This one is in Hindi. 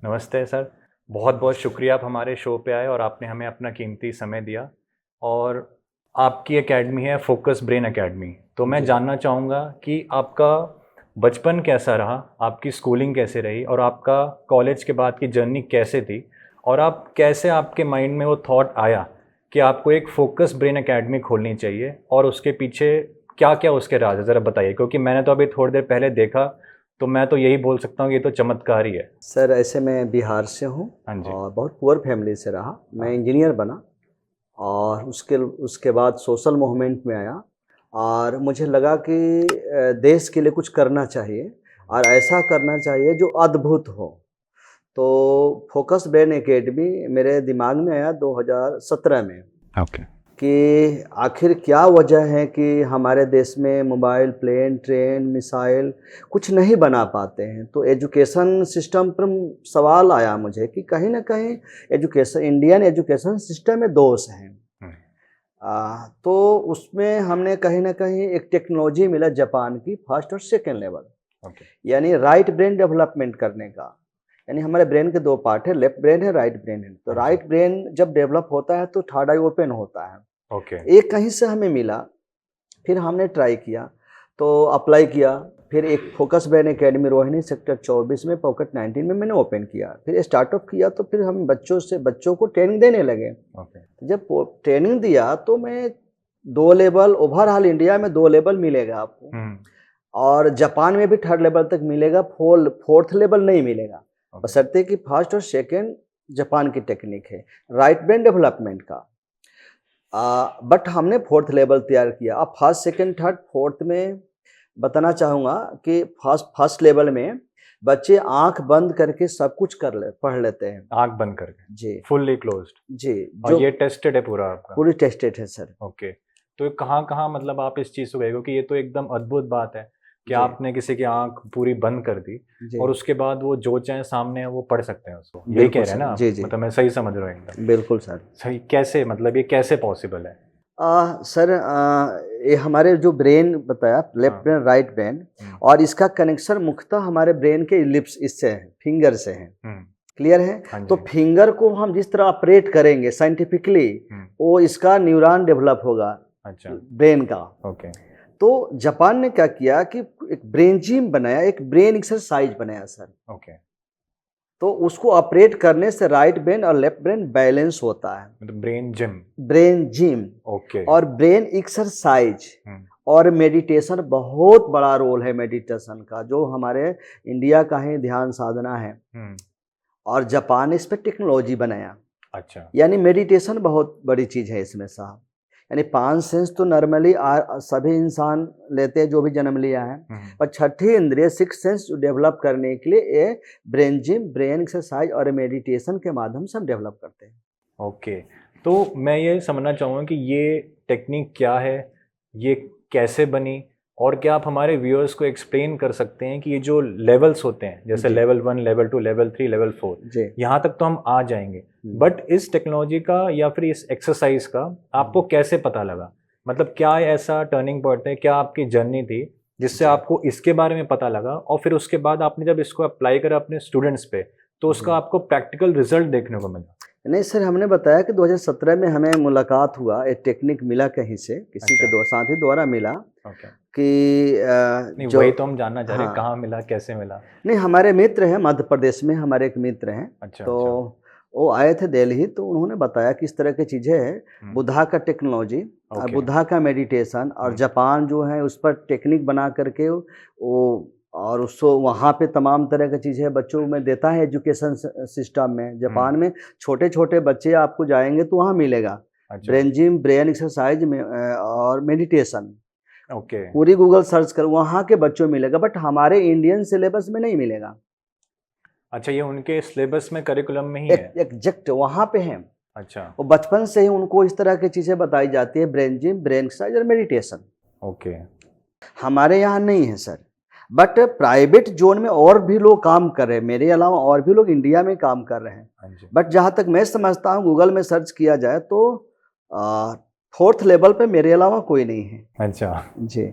नमस्ते सर। बहुत बहुत शुक्रिया आप हमारे शो पे आए और आपने हमें अपना कीमती समय दिया। और आपकी एकेडमी है फोकस ब्रेन एकेडमी, तो मैं जी। जानना चाहूँगा कि आपका बचपन कैसा रहा, आपकी स्कूलिंग कैसे रही और आपका कॉलेज के बाद की जर्नी कैसे थी, और आप कैसे आपके माइंड में वो थॉट आया कि आपको एक फोकस ब्रेन एकेडमी खोलनी चाहिए, और उसके पीछे क्या क्या उसके राज है, ज़रा बताइए। क्योंकि मैंने तो अभी थोड़ी देर पहले देखा, तो मैं तो यही बोल सकता हूँ कि ये तो चमत्कार ही है। सर ऐसे मैं बिहार से हूँ हाँ जी। और बहुत पुअर फैमिली से रहा। मैं हाँ। इंजीनियर बना और उसके बाद सोशल मूवमेंट में आया और मुझे लगा कि देश के लिए कुछ करना चाहिए और ऐसा करना चाहिए जो अद्भुत हो। तो फोकस ब्रेन एकेडमी मेरे दिमाग में आया 2017 में ओके। कि आखिर क्या वजह है कि हमारे देश में मोबाइल, प्लेन, ट्रेन, मिसाइल कुछ नहीं बना पाते हैं। तो एजुकेशन सिस्टम पर सवाल आया मुझे कि कहीं ना कहीं इंडियन एजुकेशन सिस्टम में दोष हैं। तो उसमें हमने कहीं ना कहीं एक टेक्नोलॉजी मिला जापान की, फर्स्ट और सेकेंड लेवल, ओके। यानी राइट ब्रेन डेवलपमेंट करने का। यानी हमारे ब्रेन के दो पार्ट है, लेफ्ट ब्रेन है, राइट ब्रेन है। तो हाँ जी। राइट ब्रेन जब डेवलप होता है तो थर्ड आई ओपन होता है। ओके। एक कहीं से हमें मिला, फिर हमने ट्राई किया, तो अप्लाई किया। फिर एक focus brain academy Rohini sector 24 में पॉकेट 19 में मैंने ओपन किया। फिर स्टार्टअप किया, तो फिर हम बच्चों को ट्रेनिंग देने लगे। ओके। जब ट्रेनिंग दिया तो मैं 2 लेवल, ओवरऑल इंडिया में 2 लेवल मिलेगा आपको, और जापान में भी थर्ड लेवल तक मिलेगा, फोर्थ लेवल नहीं मिलेगा। बशर्ते कि फर्स्ट और सेकेंड जापान की टेक्निक है राइट ब्रेन डेवलपमेंट का। बट हमने फोर्थ लेवल तैयार किया। अब फर्स्ट सेकेंड थर्ड फोर्थ में बताना चाहूँगा कि फर्स्ट लेवल में बच्चे आंख बंद करके सब कुछ पढ़ लेते हैं। आंख बंद करके? जी फुल्ली क्लोज्ड? जी। और ये टेस्टेड है पूरा आपका? पूरी टेस्टेड है सर। ओके। तो कहाँ कहाँ मतलब आप इस चीज़ को गए, क्योंकि ये तो एकदम अद्भुत बात है कि जी आपने किसी की आंख पूरी बंद कर दी जी। और उसके बाद वो जो चाहे सामने है वो पढ़ सकते हैं उसको, यही कह बिल्कुल रहे हैं सर। ना आप? जी जी। मतलब मैं सही समझ रहा हूँ एकदम? बिल्कुल सर। सही कैसे, मतलब ये कैसे पॉसिबल है? सर ये हमारे जो ब्रेन बताया, लेफ्ट हाँ। ब्रेन राइट ब्रेन, और इसका कनेक्शन मुख्यतः हमारे ब्रेन के लिप्स इससे है, फिंगर से है। क्लियर है? हाँ तो जी। फिंगर को हम जिस तरह ऑपरेट करेंगे साइंटिफिकली, वो इसका न्यूरॉन डेवलप होगा अच्छा। ब्रेन का। ओके। तो जापान ने क्या किया कि एक ब्रेन जिम बनाया, एक ब्रेन एक्सरसाइज बनाया सर। ओके। तो उसको ऑपरेट करने से राइट ब्रेन और लेफ्ट ब्रेन बैलेंस होता है। मतलब brain gym? Brain gym okay. और ब्रेन एक्सरसाइज और मेडिटेशन, बहुत बड़ा रोल है मेडिटेशन का, जो हमारे इंडिया का ही ध्यान साधना है। और जापान ने इस पर टेक्नोलॉजी बनाया। अच्छा। यानी मेडिटेशन बहुत बड़ी चीज़ है इसमें साहब। यानी 5 सेंस तो नॉर्मली सभी इंसान लेते हैं जो भी जन्म लिया है, पर छठी इंद्रिय 6 सेंस डेवलप करने के लिए ये ब्रेन जिम, ब्रेन एक्सरसाइज और मेडिटेशन के माध्यम से हम डेवलप करते हैं। ओके। तो मैं ये समझना चाहूँगा कि ये टेक्निक क्या है, ये कैसे बनी, और क्या आप हमारे व्यूअर्स को एक्सप्लेन कर सकते हैं कि ये जो लेवल्स होते हैं, जैसे जी। लेवल 1, लेवल 2, लेवल 3, लेवल 4, जी। यहाँ तक तो हम आ जाएंगे, बट इस टेक्नोलॉजी का या फिर इस एक्सरसाइज का आपको कैसे पता लगा? मतलब क्या ऐसा टर्निंग पॉइंट है, क्या आपकी जर्नी थी जिससे आपको इसके बारे में पता लगा, और फिर उसके बाद आपने जब इसको अप्लाई करा अपने स्टूडेंट्स पे तो उसका आपको प्रैक्टिकल रिजल्ट देखने को मिला? नहीं सर, हमने बताया कि 2017 में हमें मुलाकात हुआ, एक टेक्निक मिला कहीं से, किसी अच्छा। के साथी द्वारा मिला ओके। कि नहीं, जो वही तो हम जानना चाह रहे हैं, हाँ, कहाँ मिला, कैसे मिला? नहीं हमारे मित्र हैं मध्य प्रदेश में, हमारे एक मित्र हैं। अच्छा तो अच्छा। वो आए थे दिल्ली, तो उन्होंने बताया कि इस तरह की चीज़ें हैं, बुद्धा का टेक्नोलॉजी और ओके। बुद्धा का मेडिटेशन, और जापान जो है उस पर टेक्निक बना करके वो, और उसको वहाँ पे तमाम तरह की चीज़ें बच्चों में देता है एजुकेशन सिस्टम में। जापान में छोटे छोटे बच्चे आपको जाएंगे तो वहाँ मिलेगा अच्छा। ब्रेन जिम, ब्रेन एक्सरसाइज में और मेडिटेशन। ओके। पूरी गूगल सर्च कर, वहाँ के बच्चों में मिलेगा, बट हमारे इंडियन सिलेबस में नहीं मिलेगा। अच्छा, ये उनके सिलेबस में, करिकुलम में ही है? एग्जैक्ट वहाँ पे हैं। अच्छा। वो बचपन से ही उनको इस तरह की चीज़ें बताई जाती है, ब्रेन जिम, ब्रेन एक्सरसाइज और मेडिटेशन। ओके। हमारे यहाँ नहीं है सर, बट प्राइवेट जोन में और भी लोग काम कर रहे हैं, मेरे अलावा और भी लोग इंडिया में काम कर रहे हैं। हाँ जी। बट जहाँ तक मैं समझता हूँ, गूगल में सर्च किया जाए तो फोर्थ लेवल पे मेरे अलावा कोई नहीं है। अच्छा। जी।